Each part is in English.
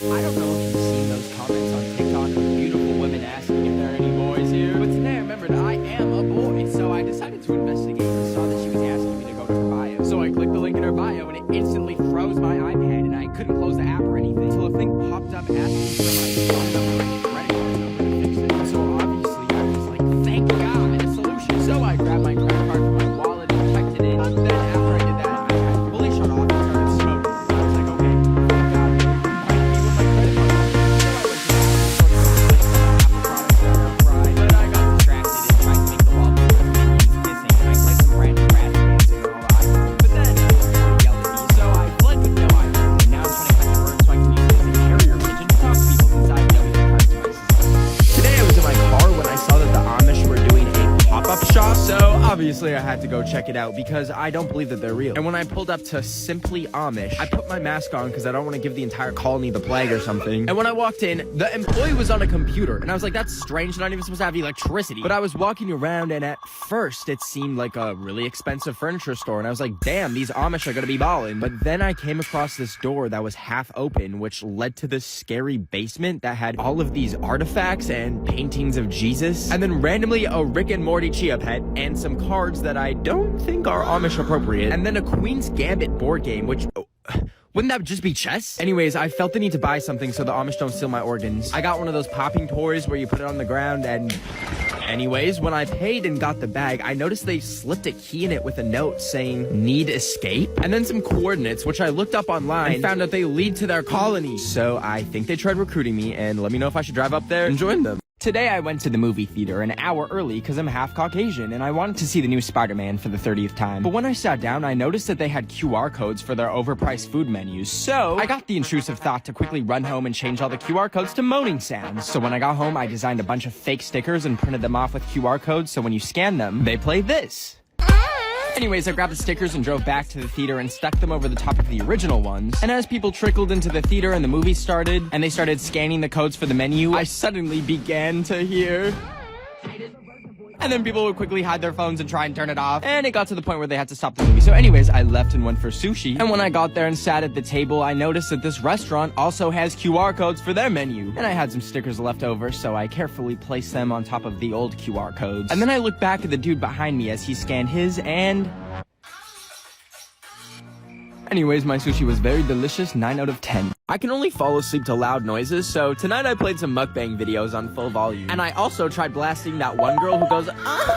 I don't know if you've seen those comments on TikTok of beautiful women asking if there are any boys here, but today I remembered I am a boy, so I decided to investigate and saw that she was asking me to go to her bio. So I clicked the link in her bio and it instantly froze my iPad and I couldn't close the app or anything until a thing popped up asking for my phone number and credit card number to fix it. So obviously I was like, thank God, a solution. So I grabbed my credit card from my wallet and checked it in. But then after I did that, I fully shut off and started smoking. I was like, okay, thank God. Obviously, I had to go check it out because I don't believe that they're real. And when I pulled up to Simply Amish, I put my mask on because I don't want to give the entire colony the plague or something. And when I walked in, the employee was on a computer. And I was like, that's strange. Not even supposed to have electricity. But I was walking around and at first it seemed like a really expensive furniture store. And I was like, damn, these Amish are going to be ballin'. But then I came across this door that was half open, which led to this scary basement that had all of these artifacts and paintings of Jesus. And then randomly a Rick and Morty Chia Pet and some cards that I don't think are Amish appropriate. And then a Queen's Gambit board game, which... wouldn't that just be chess? Anyways, I felt the need to buy something so the Amish don't steal my organs. I got one of those popping toys where you put it on the ground and... Anyways, when I paid and got the bag, I noticed they slipped a key in it with a note saying, need escape? And then some coordinates, which I looked up online and found out they lead to their colony. So I think they tried recruiting me and let me know if I should drive up there and join them. Today I went to the movie theater an hour early because I'm half Caucasian and I wanted to see the new Spider-Man for the 30th time. But when I sat down, I noticed that they had QR codes for their overpriced food menus. So I got the intrusive thought to quickly run home and change all the QR codes to moaning sounds. So when I got home, I designed a bunch of fake stickers and printed them off with QR codes so when you scan them, they play this. Anyways, I grabbed the stickers and drove back to the theater and stuck them over the top of the original ones. And as people trickled into the theater and the movie started, and they started scanning the codes for the menu, I suddenly began to hear... And then people would quickly hide their phones and try and turn it off. And it got to the point where they had to stop the movie. So anyways, I left and went for sushi. And when I got there and sat at the table, I noticed that this restaurant also has QR codes for their menu. And I had some stickers left over, so I carefully placed them on top of the old QR codes. And then I looked back at the dude behind me as he scanned his, and... Anyways, my sushi was very delicious, 9 out of 10. I can only fall asleep to loud noises, so tonight I played some mukbang videos on full volume. And I also tried blasting that one girl who goes,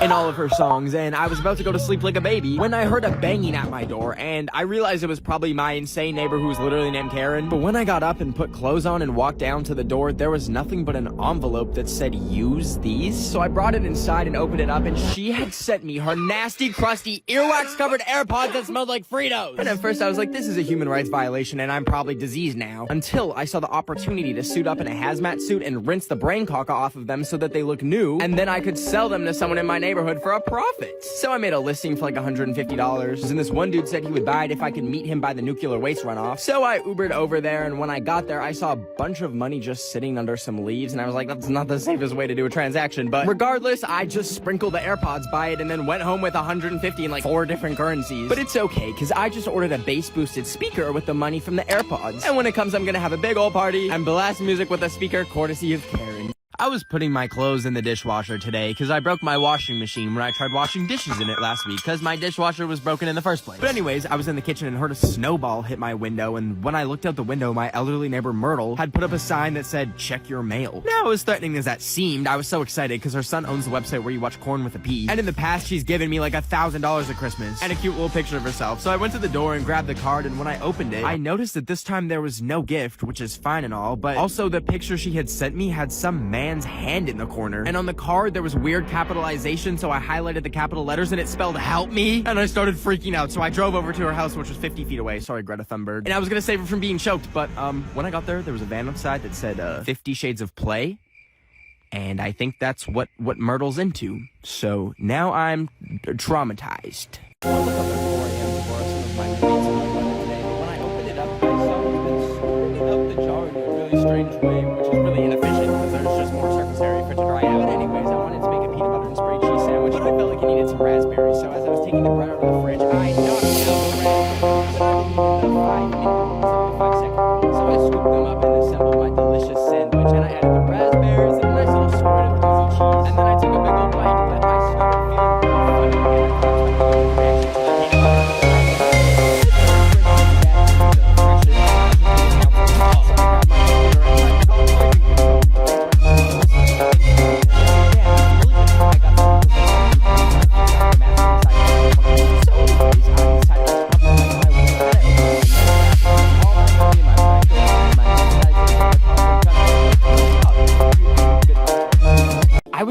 in all of her songs, and I was about to go to sleep like a baby when I heard a banging at my door, and I realized it was probably my insane neighbor who was literally named Karen. But when I got up and put clothes on and walked down to the door, there was nothing but an envelope that said, use these. So I brought it inside and opened it up, and she had sent me her nasty, crusty, earwax-covered AirPods that smelled like Fritos. And at first I was like, this is a human rights violation, and I'm probably diseased now. Until I saw the opportunity to suit up in a hazmat suit and rinse the brain caca off of them so that they look new, and then I could sell them to someone in my neighborhood for a profit. So I made a listing for like $150, and this one dude said he would buy it if I could meet him by the nuclear waste runoff. So I Ubered over there, and when I got there, I saw a bunch of money just sitting under some leaves, and I was like, that's not the safest way to do a transaction. But regardless, I just sprinkled the AirPods by it and then went home with $150 in like 4 different currencies. But it's okay, because I just ordered a bass-boosted speaker with the money from the AirPods. And when it comes, I'm gonna have a big old party and blast music with a speaker courtesy of Karen. I was putting my clothes in the dishwasher today because I broke my washing machine when I tried washing dishes in it last week because my dishwasher was broken in the first place. But anyways, I was in the kitchen and heard a snowball hit my window, and when I looked out the window, my elderly neighbor Myrtle had put up a sign that said, check your mail. Now, as threatening as that seemed, I was so excited because her son owns the website where you watch Corn with a P. And in the past, she's given me like $1,000 at Christmas and a cute little picture of herself. So I went to the door and grabbed the card, and when I opened it, I noticed that this time there was no gift, which is fine and all, but also the picture she had sent me had some man's hand in the corner. And on the card, there was weird capitalization, so I highlighted the capital letters and it spelled help me. And I started freaking out, so I drove over to her house, which was 50 feet away. Sorry, Greta Thunberg. And I was gonna save her from being choked, but when I got there was a van outside that said 50 Shades of Play. And I think that's what Myrtle's into. So now I'm traumatized. I looked up at 4 a.m. before some of my roommates and my brother today, but when I opened it up, I saw it was squirting up the jar in a really strange way, which is really inefficient because there's just more surface area for it to dry out. Anyways, I wanted to make a peanut butter and spray cheese sandwich, but I felt like it needed some raspberries, so as I was taking the bread out of the fridge, I knocked out the bread, but I didn't even 5 minutes, 5 seconds. So I scooped them up and assembled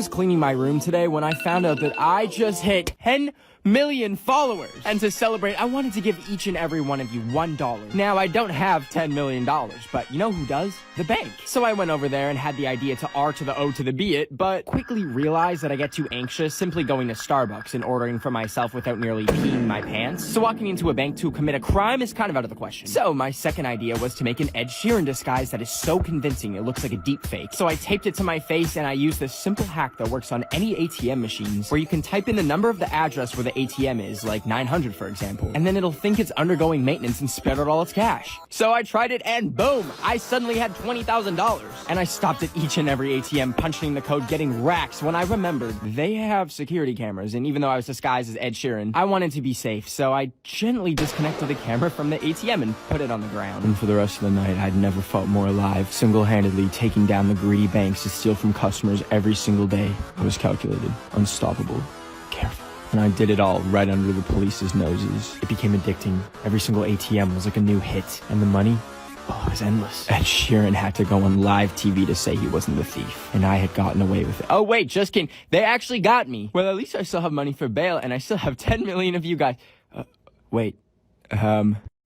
was cleaning my room today when I found out that I just hit 10 million followers. And to celebrate, I wanted to give each and every one of you $1. Now, I don't have $10 million, but you know who does? The bank. So I went over there and had the idea to R to the O to the B it, but quickly realized that I get too anxious simply going to Starbucks and ordering for myself without nearly peeing my pants. So walking into a bank to commit a crime is kind of out of the question. So my second idea was to make an Ed Sheeran disguise that is so convincing it looks like a deep fake. So I taped it to my face and I used this simple hack that works on any ATM machines where you can type in the number of the address where the ATM is, like 900 for example, and then it'll think it's undergoing maintenance and spit out all its cash. So I tried it and boom, I suddenly had $20,000. And I stopped at each and every ATM punching the code getting racks when I remembered they have security cameras, and even though I was disguised as Ed Sheeran, I wanted to be safe, so I gently disconnected the camera from the ATM and put it on the ground. And for the rest of the night, I'd never felt more alive, single-handedly taking down the greedy banks to steal from customers every single day. I was calculated, unstoppable, careful. And I did it all right under the police's noses. It became addicting. Every single ATM was like a new hit. And the money? Oh, it was endless. Ed Sheeran had to go on live TV to say he wasn't the thief. And I had gotten away with it. Oh, wait, just kidding. They actually got me. Well, at least I still have money for bail, and I still have 10 million of you guys.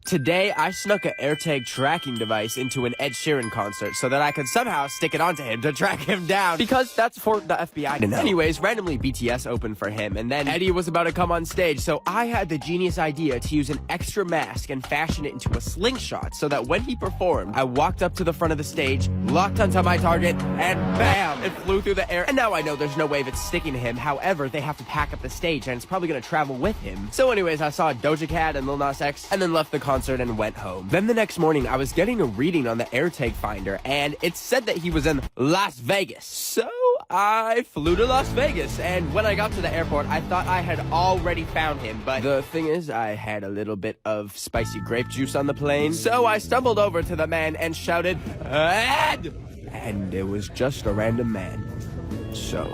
Today, I snuck an AirTag tracking device into an Ed Sheeran concert so that I could somehow stick it onto him to track him down. Because that's for the FBI to know. Anyways, randomly BTS opened for him, and then Eddie was about to come on stage, so I had the genius idea to use an extra mask and fashion it into a slingshot so that when he performed, I walked up to the front of the stage, locked onto my target, and bam! It flew through the air. And now I know there's no way of it sticking to him. However, they have to pack up the stage, and it's probably gonna travel with him. So anyways, I saw Doja Cat and Lil Nas X, and then left the concert and went home. Then the next morning, I was getting a reading on the AirTag finder, and it said that he was in Las Vegas. So I flew to Las Vegas, and when I got to the airport, I thought I had already found him, but the thing is, I had a little bit of spicy grape juice on the plane, so I stumbled over to the man and shouted, "Ed!" And it was just a random man. So,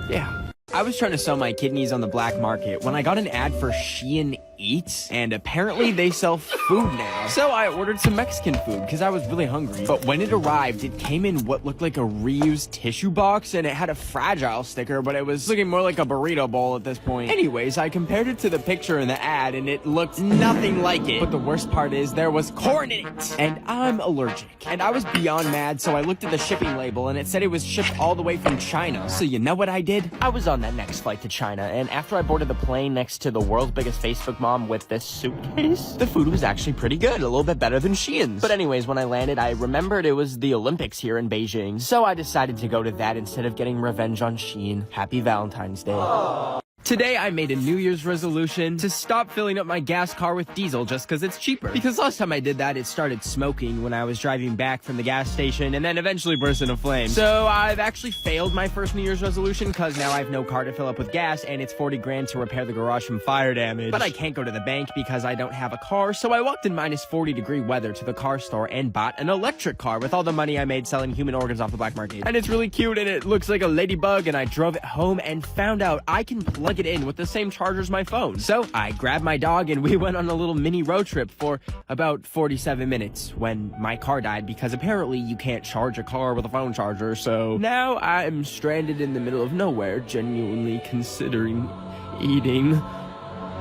yeah. I was trying to sell my kidneys on the black market when I got an ad for Shein Eats, and apparently they sell food now. So I ordered some Mexican food because I was really hungry. But when it arrived, it came in what looked like a reused tissue box, and it had a fragile sticker, but it was looking more like a burrito bowl at this point. Anyways, I compared it to the picture in the ad, and it looked nothing like it. But the worst part is there was corn in it, and I'm allergic. And I was beyond mad, so I looked at the shipping label, and it said it was shipped all the way from China. So you know what I did? I was on that next flight to China, and after I boarded the plane next to the world's biggest Facebook mom with this suitcase, the food was actually pretty good, a little bit better than Shein's. But anyways, when I landed, I remembered it was the Olympics here in Beijing, so I decided to go to that instead of getting revenge on Shein. Happy Valentine's Day. Aww. Today, I made a New Year's resolution to stop filling up my gas car with diesel just because it's cheaper. Because last time I did that, it started smoking when I was driving back from the gas station and then eventually burst into flames. So I've actually failed my first New Year's resolution because now I have no car to fill up with gas and it's 40 grand to repair the garage from fire damage. But I can't go to the bank because I don't have a car, so I walked in minus 40-degree weather to the car store and bought an electric car with all the money I made selling human organs off the black market. And it's really cute and it looks like a ladybug, and I drove it home and found out I can plug it in with the same charger as my phone. So I grabbed my dog and we went on a little mini road trip for about 47 minutes when my car died, because apparently you can't charge a car with a phone charger. So now I'm stranded in the middle of nowhere, genuinely considering eating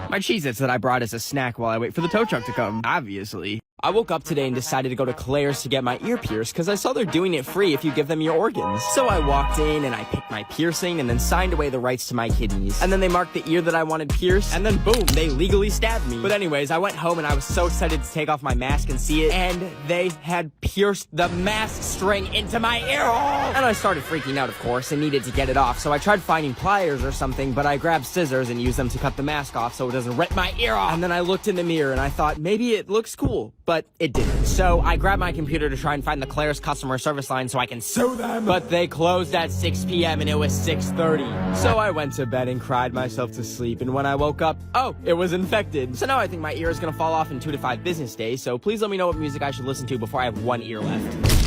my Cheez-Its that I brought as a snack while I wait for the tow truck to come, obviously. I woke up today and decided to go to Claire's to get my ear pierced because I saw they're doing it free if you give them your organs. So I walked in and I picked my piercing and then signed away the rights to my kidneys. And then they marked the ear that I wanted pierced, and then boom, they legally stabbed me. But anyways, I went home and I was so excited to take off my mask and see it, and they had pierced the mask string into my ear hole! And I started freaking out, of course, and needed to get it off. So I tried finding pliers or something, but I grabbed scissors and used them to cut the mask off so it doesn't rip my ear off. And then I looked in the mirror and I thought, maybe it looks cool. But it didn't. So I grabbed my computer to try and find the Claire's customer service line so I can sue them. But they closed at 6 p.m. and it was 6:30. So I went to bed and cried myself to sleep. And when I woke up, oh, it was infected. So now I think my ear is gonna fall off in 2 to 5 business days. So please let me know what music I should listen to before I have one ear left.